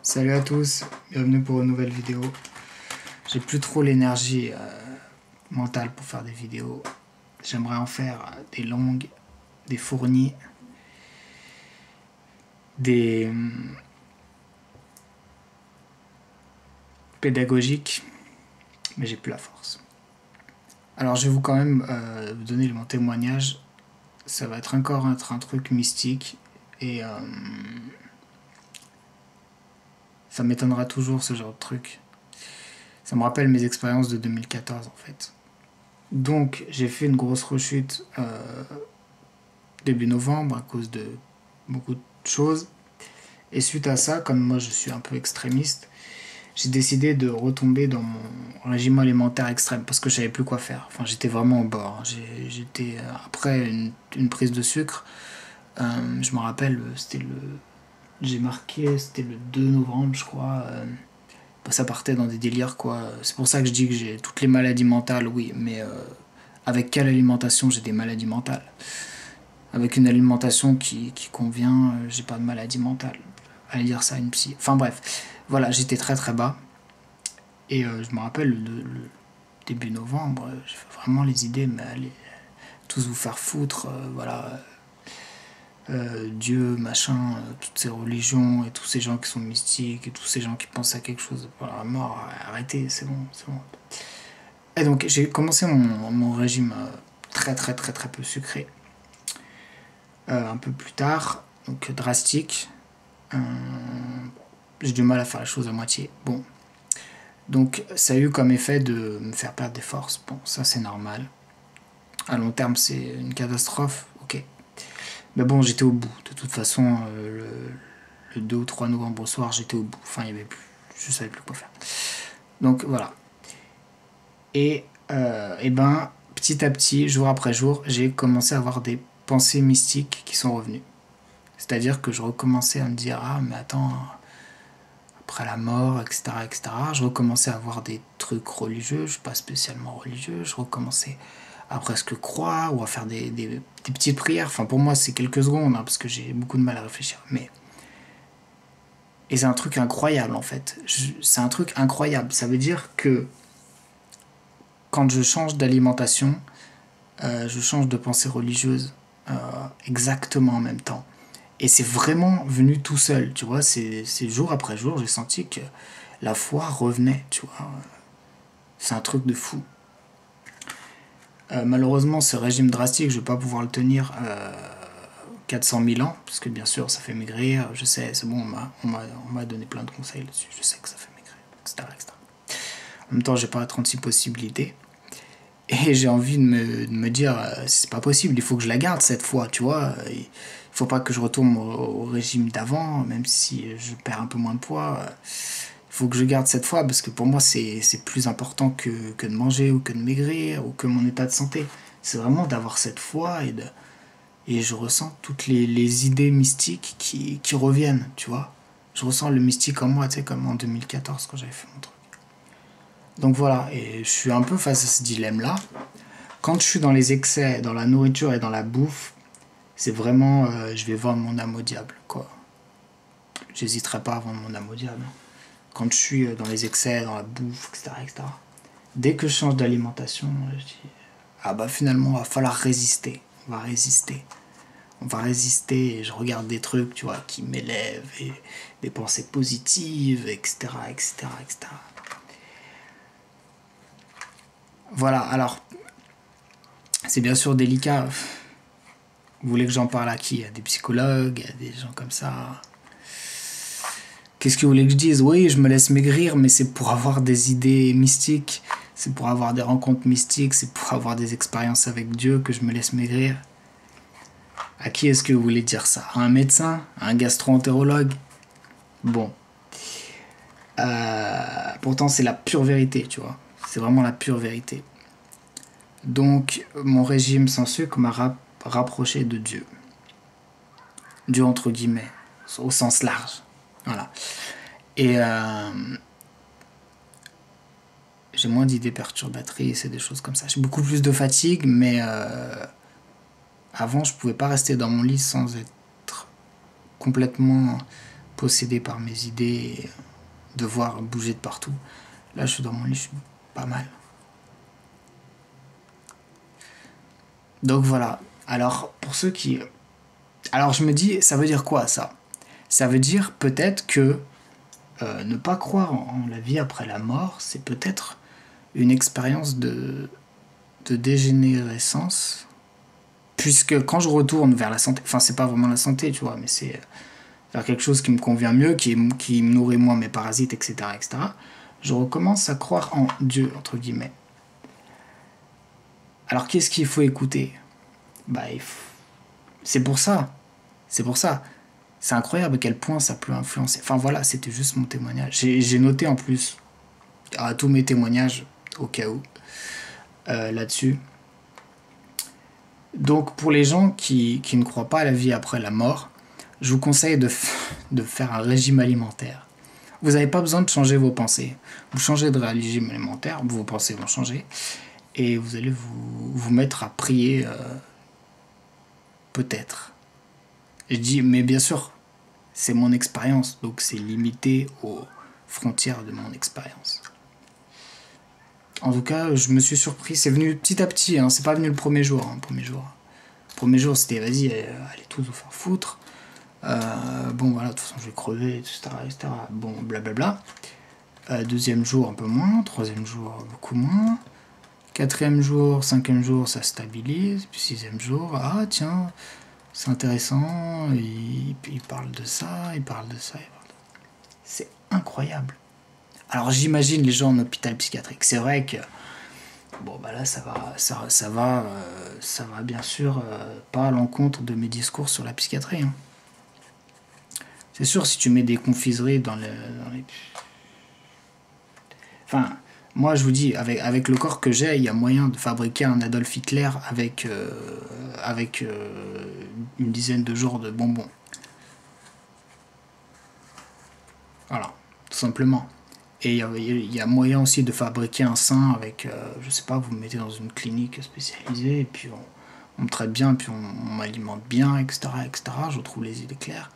Salut à tous, bienvenue pour une nouvelle vidéo. J'ai plus trop l'énergie mentale pour faire des vidéos. J'aimerais en faire des longues, des fournies, des pédagogiques, mais j'ai plus la force. Alors je vais quand même vous donner mon témoignage. Ça va être encore un truc mystique et ça m'étonnera toujours ce genre de truc. Ça me rappelle mes expériences de 2014 en fait. Donc j'ai fait une grosse rechute début novembre à cause de beaucoup de choses. Et suite à ça, comme moi je suis un peu extrémiste, j'ai décidé de retomber dans mon régime alimentaire extrême parce que je savais plus quoi faire. Enfin, j'étais vraiment au bord. J'étais après une prise de sucre. Je me rappelle, j'ai marqué, c'était le 2 novembre, je crois. Ça partait dans des délires, quoi. C'est pour ça que je dis que j'ai toutes les maladies mentales, oui, mais avec quelle alimentation j'ai des maladies mentales? Avec une alimentation qui convient, j'ai pas de maladie mentale. Allez dire ça à une psy. Enfin bref, voilà, j'étais très très bas. Et je me rappelle, le début novembre, j'ai fait vraiment les idées, mais allez, tous vous faire foutre, voilà. Dieu, machin, toutes ces religions et tous ces gens qui sont mystiques et tous ces gens qui pensent à quelque chose pour la mort, arrêtez, c'est bon, c'est bon. Et donc j'ai commencé mon régime très très très très peu sucré. Un peu plus tard, donc drastique. J'ai du mal à faire les choses à moitié. Bon. Donc ça a eu comme effet de me faire perdre des forces. Bon, ça c'est normal. À long terme, c'est une catastrophe, ok. Mais bon, j'étais au bout. De toute façon, le 2 ou 3 novembre au soir, j'étais au bout. Enfin, il y avait plus. Je savais plus quoi faire. Donc voilà. Et ben, petit à petit, jour après jour, j'ai commencé à avoir des pensées mystiques qui sont revenues. C'est-à-dire que je recommençais à me dire, ah mais attends, après la mort, etc., etc. Je recommençais à avoir des trucs religieux, je suis pas spécialement religieux, je recommençais à presque croire ou à faire des petites prières. Enfin, pour moi, c'est quelques secondes, hein, parce que j'ai beaucoup de mal à réfléchir. Et c'est un truc incroyable, en fait. C'est un truc incroyable. Ça veut dire que quand je change d'alimentation, je change de pensée religieuse exactement en même temps. Et c'est vraiment venu tout seul, tu vois. C'est jour après jour, j'ai senti que la foi revenait, tu vois. C'est un truc de fou. Malheureusement, ce régime drastique, je ne vais pas pouvoir le tenir 400 000 ans, parce que bien sûr, ça fait maigrir. Je sais, c'est bon, on m'a donné plein de conseils là-dessus. Je sais que ça fait maigrir, etc., etc. En même temps, j'ai pas 36 possibilités. Et j'ai envie de me dire, c'est pas possible, il faut que je la garde cette fois, tu vois. Il faut pas que je retourne au régime d'avant, même si je perds un peu moins de poids. Il faut que je garde cette fois, parce que pour moi, c'est plus important que de manger ou que de maigrir ou que mon état de santé. C'est vraiment d'avoir cette foi et je ressens toutes les idées mystiques qui reviennent, tu vois. Je ressens le mystique en moi, tu sais, comme en 2014 quand j'avais fait mon truc. Donc voilà, et je suis un peu face à ce dilemme-là. Quand je suis dans les excès, dans la nourriture et dans la bouffe, c'est vraiment, je vais vendre mon âme au diable, quoi. J'hésiterai pas à vendre mon âme au diable. Quand je suis dans les excès, dans la bouffe, etc., etc. Dès que je change d'alimentation, je dis, ah bah finalement, il va falloir résister. On va résister. On va résister et je regarde des trucs, tu vois, qui m'élèvent et des pensées positives, etc., etc., etc. Voilà, alors, c'est bien sûr délicat. Vous voulez que j'en parle à qui? À des psychologues, à des gens comme ça? Qu'est-ce que vous voulez que je dise? Oui, je me laisse maigrir, mais c'est pour avoir des idées mystiques, c'est pour avoir des rencontres mystiques, c'est pour avoir des expériences avec Dieu que je me laisse maigrir. À qui est-ce que vous voulez dire ça? À un médecin? À un gastro-entérologue? Bon. Pourtant, c'est la pure vérité, tu vois. C'est vraiment la pure vérité. Donc, mon régime sans sucre m'a rapproché de Dieu. Dieu entre guillemets, au sens large. Voilà. Et j'ai moins d'idées perturbatrices et des choses comme ça. J'ai beaucoup plus de fatigue, mais avant, je pouvais pas rester dans mon lit sans être complètement possédé par mes idées, et devoir bouger de partout. Là, je suis dans mon lit, je suis pas mal. Donc voilà. Alors, pour ceux qui... Alors, je me dis, ça veut dire quoi, ça? Ça veut dire peut-être que ne pas croire en la vie après la mort, c'est peut-être une expérience de dégénérescence. Puisque quand je retourne vers la santé, enfin, c'est pas vraiment la santé, tu vois, mais c'est vers quelque chose qui me convient mieux, qui me nourrit moins mes parasites, etc., etc., je recommence à croire en Dieu, entre guillemets. Alors, qu'est-ce qu'il faut écouter? Bah, c'est pour ça. C'est pour ça. C'est incroyable à quel point ça peut influencer. Enfin voilà, c'était juste mon témoignage. J'ai noté en plus tous mes témoignages au cas où là-dessus. Donc pour les gens qui ne croient pas à la vie après la mort, je vous conseille de faire un régime alimentaire. Vous n'avez pas besoin de changer vos pensées. Vous changez de régime alimentaire, vos pensées vont changer, et vous allez vous mettre à prier peut-être. Je dis, mais bien sûr, c'est mon expérience, donc c'est limité aux frontières de mon expérience. En tout cas, je me suis surpris, c'est venu petit à petit, hein, c'est pas venu le premier jour. Le premier jour, c'était vas-y, allez tous vous faire foutre. Bon, voilà, de toute façon, je vais crever, etc. etc. Bon, blablabla. Deuxième jour, un peu moins. Troisième jour, beaucoup moins. Quatrième jour, cinquième jour, ça stabilise. Puis sixième jour, ah tiens, c'est intéressant, il parle de ça, il parle de ça. C'est incroyable. Alors j'imagine les gens en hôpital psychiatrique. C'est vrai que bon bah là ça va bien sûr pas à l'encontre de mes discours sur la psychiatrie. Hein. C'est sûr, si tu mets des confiseries dans les... Enfin, moi je vous dis, avec le corps que j'ai, il y a moyen de fabriquer un Adolf Hitler avec une dizaine de jours de bonbons. Voilà, tout simplement. Et il y a moyen aussi de fabriquer un sein avec, je sais pas, vous me mettez dans une clinique spécialisée, et puis on me traite bien, puis on m'alimente bien, etc., etc. Je retrouve les idées claires.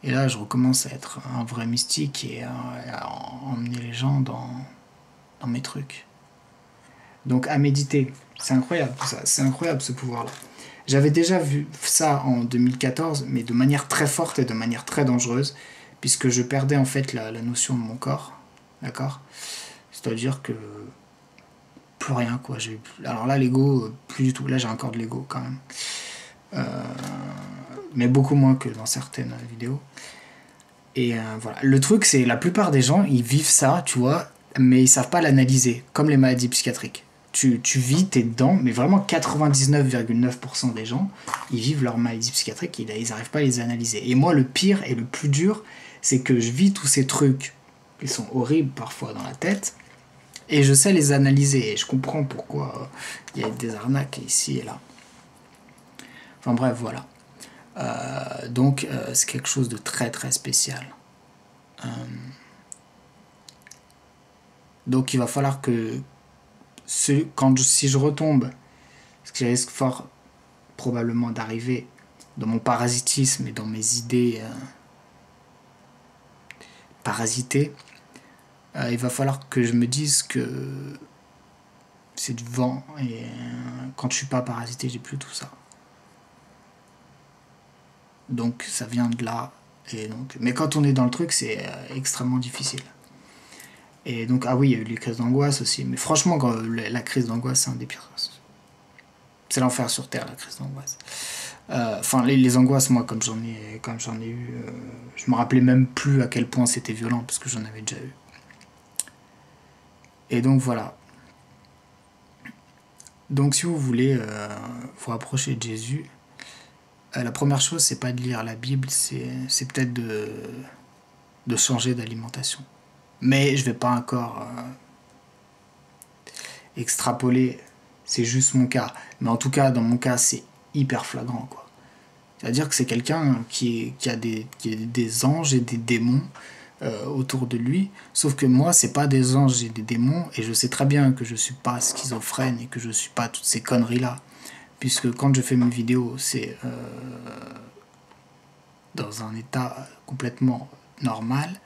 Et là, je recommence à être un vrai mystique et à emmener les gens dans mes trucs. Donc à méditer, c'est incroyable tout ça, c'est incroyable ce pouvoir-là. J'avais déjà vu ça en 2014, mais de manière très forte et de manière très dangereuse, puisque je perdais en fait la notion de mon corps, d'accord? C'est-à-dire que plus rien, quoi. Alors là, l'ego, plus du tout. Là, j'ai encore de l'ego quand même. Mais beaucoup moins que dans certaines vidéos. Et voilà. Le truc, c'est la plupart des gens, ils vivent ça, tu vois, mais ils savent pas l'analyser, comme les maladies psychiatriques. Tu vis, t'es dedans, mais vraiment 99,9% des gens, ils vivent leur maladie psychiatrique, ils n'arrivent pas à les analyser. Et moi, le pire et le plus dur, c'est que je vis tous ces trucs qui sont horribles parfois dans la tête, et je sais les analyser, et je comprends pourquoi il y a des arnaques ici et là. Enfin bref, voilà. Donc c'est quelque chose de très très spécial. Donc il va falloir que si je retombe, parce que je risque fort probablement d'arriver dans mon parasitisme et dans mes idées parasitées, il va falloir que je me dise que c'est du vent, et quand je suis pas parasité, j'ai plus tout ça. Donc ça vient de là. Et donc, mais quand on est dans le truc, c'est extrêmement difficile. Et donc, ah oui, il y a eu les crises d'angoisse aussi. Mais franchement, la crise d'angoisse, c'est un des pires. C'est l'enfer sur Terre, la crise d'angoisse. Enfin, les angoisses, moi, comme j'en ai eu, je me rappelais même plus à quel point c'était violent, parce que j'en avais déjà eu. Et donc, voilà. Donc, si vous voulez vous rapprocher de Jésus, la première chose, c'est pas de lire la Bible, c'est peut-être de changer d'alimentation. Mais je vais pas encore extrapoler, c'est juste mon cas. Mais en tout cas, dans mon cas, c'est hyper flagrant, quoi. C'est-à-dire que c'est quelqu'un qui a des anges et des démons autour de lui, sauf que moi, c'est pas des anges et des démons, et je sais très bien que je suis pas schizophrène et que je suis pas toutes ces conneries-là, puisque quand je fais mes vidéos, c'est dans un état complètement normal.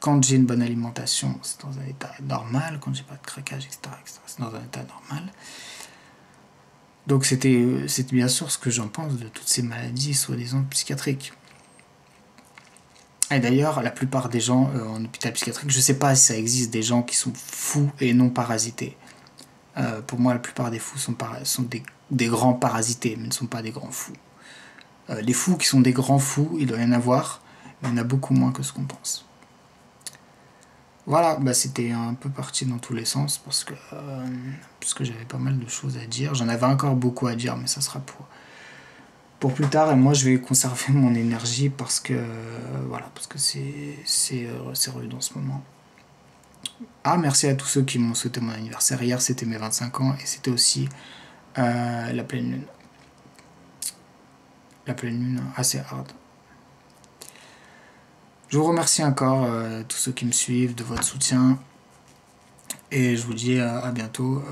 Quand j'ai une bonne alimentation, c'est dans un état normal. Quand j'ai pas de craquage, etc., c'est dans un état normal. Donc c'était bien sûr ce que j'en pense de toutes ces maladies soi-disant psychiatriques. Et d'ailleurs, la plupart des gens en hôpital psychiatrique, je sais pas si ça existe des gens qui sont fous et non parasités. Pour moi, la plupart des fous sont des grands parasités, mais ne sont pas des grands fous. Les fous qui sont des grands fous, il doit y en avoir, mais il y en a beaucoup moins que ce qu'on pense. Voilà, bah c'était un peu parti dans tous les sens parce que j'avais pas mal de choses à dire. J'en avais encore beaucoup à dire, mais ça sera pour plus tard. Et moi, je vais conserver mon énergie parce que voilà, parce que c'est rude en ce moment. Ah, merci à tous ceux qui m'ont souhaité mon anniversaire. Hier, c'était mes 25 ans et c'était aussi la pleine lune. La pleine lune assez hard. Je vous remercie encore tous ceux qui me suivent de votre soutien et je vous dis à bientôt.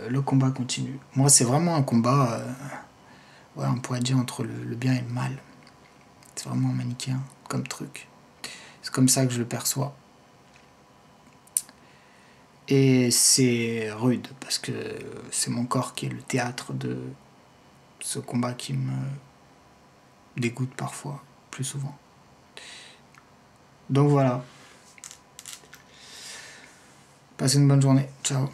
Le combat continue. Moi, c'est vraiment un combat, ouais, on pourrait dire entre le bien et le mal. C'est vraiment manichéen comme truc. C'est comme ça que je le perçois. Et c'est rude parce que c'est mon corps qui est le théâtre de ce combat qui me dégoûte parfois, plus souvent. Donc voilà. Passez une bonne journée. Ciao.